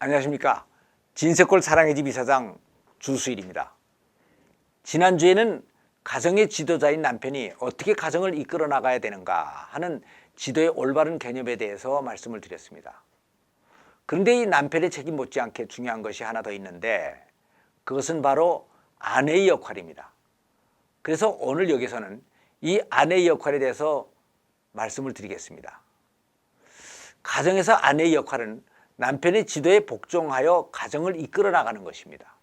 안녕하십니까. 진세골 사랑의 집 이사장 주수일입니다. 지난주에는 가정의 지도자인 남편이 어떻게 가정을 이끌어 나가야 되는가 하는 지도의 올바른 개념에 대해서 말씀을 드렸습니다. 그런데 이 남편의 책임 못지않게 중요한 것이 하나 더 있는데 그것은 바로 아내의 역할입니다. 그래서 오늘 여기서는 이 아내의 역할에 대해서 말씀을 드리겠습니다. 가정에서 아내의 역할은 남편의 지도에 복종하여 가정을 이끌어 나가는 것입니다.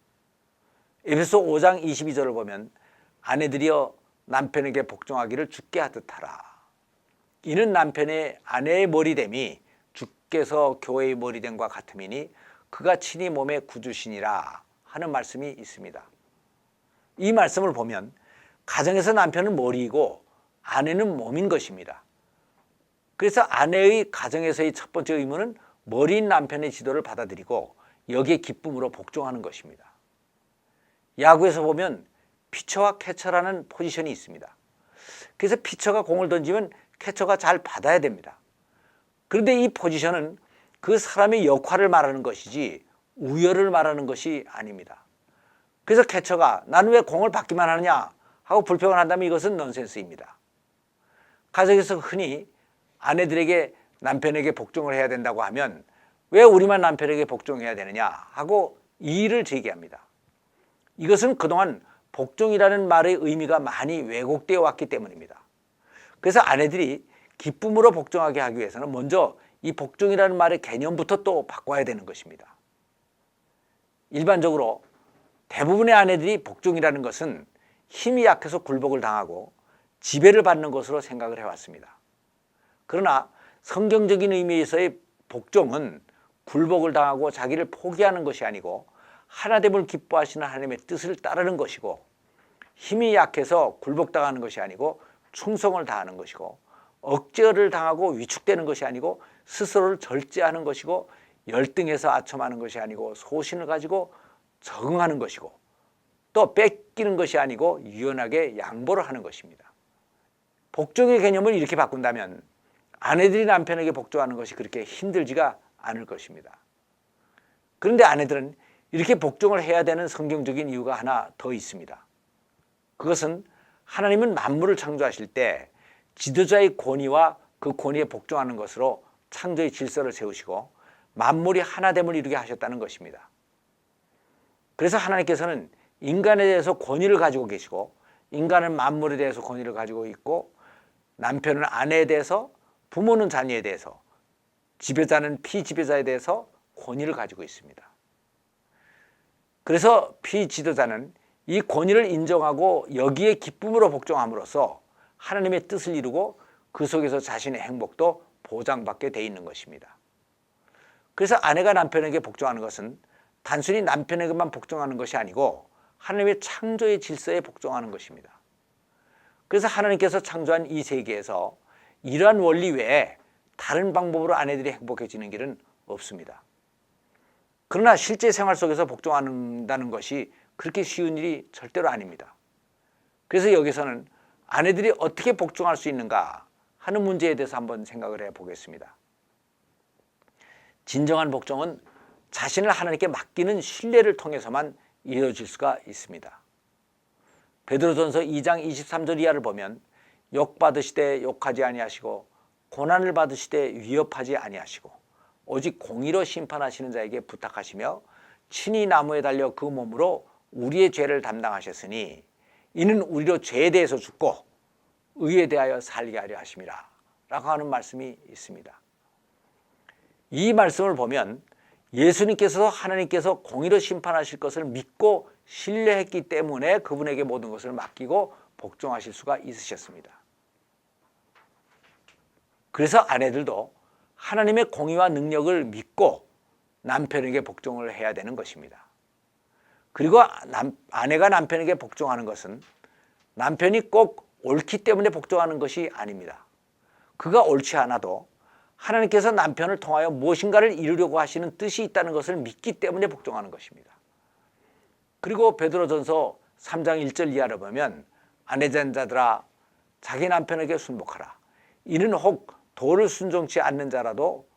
에베소 5장 22절을 보면 아내들이여 남편에게 복종하기를 주께 하듯 하라. 이는 남편의 아내의 머리됨이 주께서 교회의 머리됨과 같음이니 그가 친히 몸의 구주시니라 하는 말씀이 있습니다. 이 말씀을 보면 가정에서 남편은 머리이고 아내는 몸인 것입니다. 그래서 아내의 가정에서의 첫 번째 의무는 머리인 남편의 지도를 받아들이고 여기에 기쁨으로 복종하는 것입니다. 야구에서 보면 피처와 캐처라는 포지션이 있습니다. 그래서 피처가 공을 던지면 캐처가 잘 받아야 됩니다. 그런데 이 포지션은 그 사람의 역할을 말하는 것이지 우열을 말하는 것이 아닙니다. 그래서 캐처가 나는 왜 공을 받기만 하느냐 하고 불평을 한다면 이것은 넌센스입니다. 가정에서 흔히 아내들에게 남편에게 복종을 해야 된다고 하면 왜 우리만 남편에게 복종해야 되느냐 하고 이의를 제기합니다. 이것은 그동안 복종이라는 말의 의미가 많이 왜곡되어 왔기 때문입니다. 그래서 아내들이 기쁨으로 복종하게 하기 위해서는 먼저 이 복종이라는 말의 개념부터 또 바꿔야 되는 것입니다. 일반적으로 대부분의 아내들이 복종이라는 것은 힘이 약해서 굴복을 당하고 지배를 받는 것으로 생각을 해왔습니다. 그러나 성경적인 의미에서의 복종은 굴복을 당하고 자기를 포기하는 것이 아니고 하나됨을 기뻐하시는 하나님의 뜻을 따르는 것이고 힘이 약해서 굴복당하는 것이 아니고 충성을 다하는 것이고 억제를 당하고 위축되는 것이 아니고 스스로를 절제하는 것이고 열등해서 아첨하는 것이 아니고 소신을 가지고 적응하는 것이고 또 뺏기는 것이 아니고 유연하게 양보를 하는 것입니다. 복종의 개념을 이렇게 바꾼다면 아내들이 남편에게 복종하는 것이 그렇게 힘들지가 않을 것입니다. 그런데 아내들은 이렇게 복종을 해야 되는 성경적인 이유가 하나 더 있습니다. 그것은 하나님은 만물을 창조하실 때 지도자의 권위와 그 권위에 복종하는 것으로 창조의 질서를 세우시고 만물이 하나됨을 이루게 하셨다는 것입니다. 그래서 하나님께서는 인간에 대해서 권위를 가지고 계시고 인간은 만물에 대해서 권위를 가지고 있고 남편은 아내에 대해서 부모는 자녀에 대해서 지배자는 피지배자에 대해서 권위를 가지고 있습니다. 그래서 피지도자는 이 권위를 인정하고 여기에 기쁨으로 복종함으로써 하나님의 뜻을 이루고 그 속에서 자신의 행복도 보장받게 돼 있는 것입니다. 그래서 아내가 남편에게 복종하는 것은 단순히 남편에게만 복종하는 것이 아니고 하나님의 창조의 질서에 복종하는 것입니다. 그래서 하나님께서 창조한 이 세계에서 이러한 원리 외에 다른 방법으로 아내들이 행복해지는 길은 없습니다. 그러나 실제 생활 속에서 복종한다는 것이 그렇게 쉬운 일이 절대로 아닙니다. 그래서 여기서는 아내들이 어떻게 복종할 수 있는가 하는 문제에 대해서 한번 생각을 해보겠습니다. 진정한 복종은 자신을 하나님께 맡기는 신뢰를 통해서만 이루어질 수가 있습니다. 베드로전서 2장 23절 이하를 보면 욕받으시되 욕하지 아니하시고 고난을 받으시되 위협하지 아니하시고 오직 공의로 심판하시는 자에게 부탁하시며 친히 나무에 달려 그 몸으로 우리의 죄를 담당하셨으니 이는 우리로 죄에 대해서 죽고 의에 대하여 살게 하려 하심이라 라고 하는 말씀이 있습니다. 이 말씀을 보면 예수님께서 하나님께서 공의로 심판하실 것을 믿고 신뢰했기 때문에 그분에게 모든 것을 맡기고 복종하실 수가 있으셨습니다. 그래서 아내들도 하나님의 공의와 능력을 믿고 남편에게 복종을 해야 되는 것입니다. 그리고 아내가 남편에게 복종하는 것은 남편이 꼭 옳기 때문에 복종하는 것이 아닙니다. 그가 옳지 않아도 하나님께서 남편을 통하여 무엇인가를 이루려고 하시는 뜻이 있다는 것을 믿기 때문에 복종하는 것입니다. 그리고 베드로전서 3장 1절 이하를 보면 아내된 자들아 자기 남편에게 순복하라. 이는 혹 도를 순종치 않는 자라도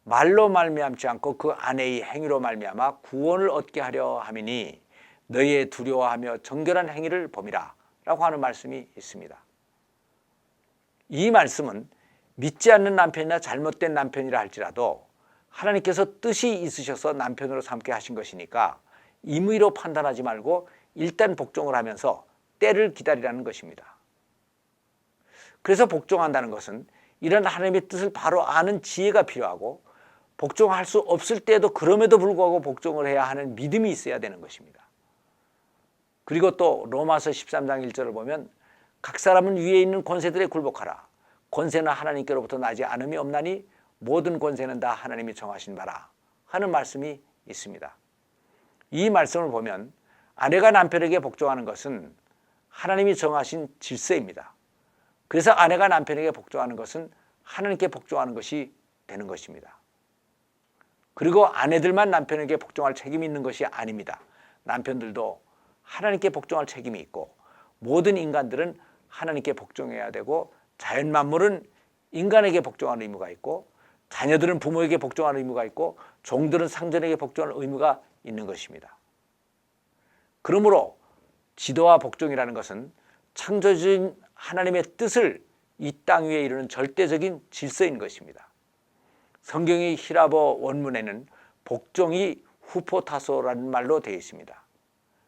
말로 말미암지 않고 그 아내의 행위로 말미암아 구원을 얻게 하려 함이니 너희의 두려워하며 정결한 행위를 범이라 라고 하는 말씀이 있습니다. 이 말씀은 믿지 않는 남편이나 잘못된 남편이라 할지라도 하나님께서 뜻이 있으셔서 남편으로 삼게 하신 것이니까 임의로 판단하지 말고 일단 복종을 하면서 때를 기다리라는 것입니다. 그래서 복종한다는 것은 이런 하나님의 뜻을 바로 아는 지혜가 필요하고 복종할 수 없을 때에도 그럼에도 불구하고 복종을 해야 하는 믿음이 있어야 되는 것입니다. 그리고 또 로마서 13장 1절을 보면 각 사람은 위에 있는 권세들에 굴복하라. 권세는 하나님께로부터 나지 않음이 없나니 모든 권세는 다 하나님이 정하신 바라 하는 말씀이 있습니다. 이 말씀을 보면 아내가 남편에게 복종하는 것은 하나님이 정하신 질서입니다. 그래서 아내가 남편에게 복종하는 것은 하나님께 복종하는 것이 되는 것입니다. 그리고 아내들만 남편에게 복종할 책임이 있는 것이 아닙니다. 남편들도 하나님께 복종할 책임이 있고 모든 인간들은 하나님께 복종해야 되고 자연 만물은 인간에게 복종하는 의무가 있고 자녀들은 부모에게 복종하는 의무가 있고 종들은 상전에게 복종하는 의무가 있는 것입니다. 그러므로 지도와 복종이라는 것은 창조주인 하나님의 뜻을 이 땅 위에 이루는 절대적인 질서인 것입니다. 성경의 히라보 원문에는 복종이 후포타소라는 말로 되어 있습니다.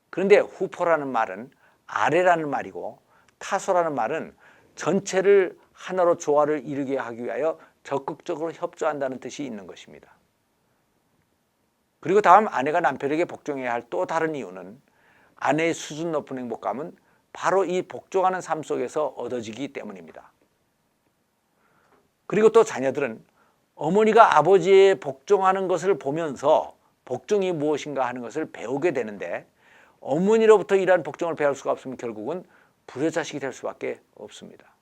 그런데 후포라는 말은 아래라는 말이고 타소라는 말은 전체를 하나로 조화를 이루게 하기 위하여 적극적으로 협조한다는 뜻이 있는 것입니다. 그리고 다음 아내가 남편에게 복종해야 할 또 다른 이유는 아내의 수준 높은 행복감은 바로 이 복종하는 삶 속에서 얻어지기 때문입니다. 그리고 또 자녀들은 어머니가 아버지의 복종하는 것을 보면서 복종이 무엇인가 하는 것을 배우게 되는데 어머니로부터 이러한 복종을 배울 수가 없으면 결국은 불효자식이 될 수밖에 없습니다.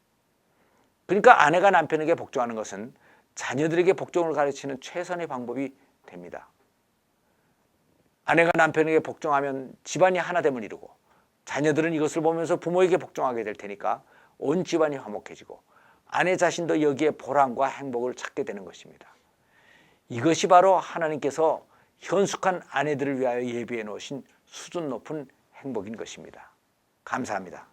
그러니까 아내가 남편에게 복종하는 것은 자녀들에게 복종을 가르치는 최선의 방법이 됩니다. 아내가 남편에게 복종하면 집안이 하나됨을 이루고 자녀들은 이것을 보면서 부모에게 복종하게 될 테니까 온 집안이 화목해지고 아내 자신도 여기에 보람과 행복을 찾게 되는 것입니다. 이것이 바로 하나님께서 현숙한 아내들을 위하여 예비해 놓으신 수준 높은 행복인 것입니다. 감사합니다.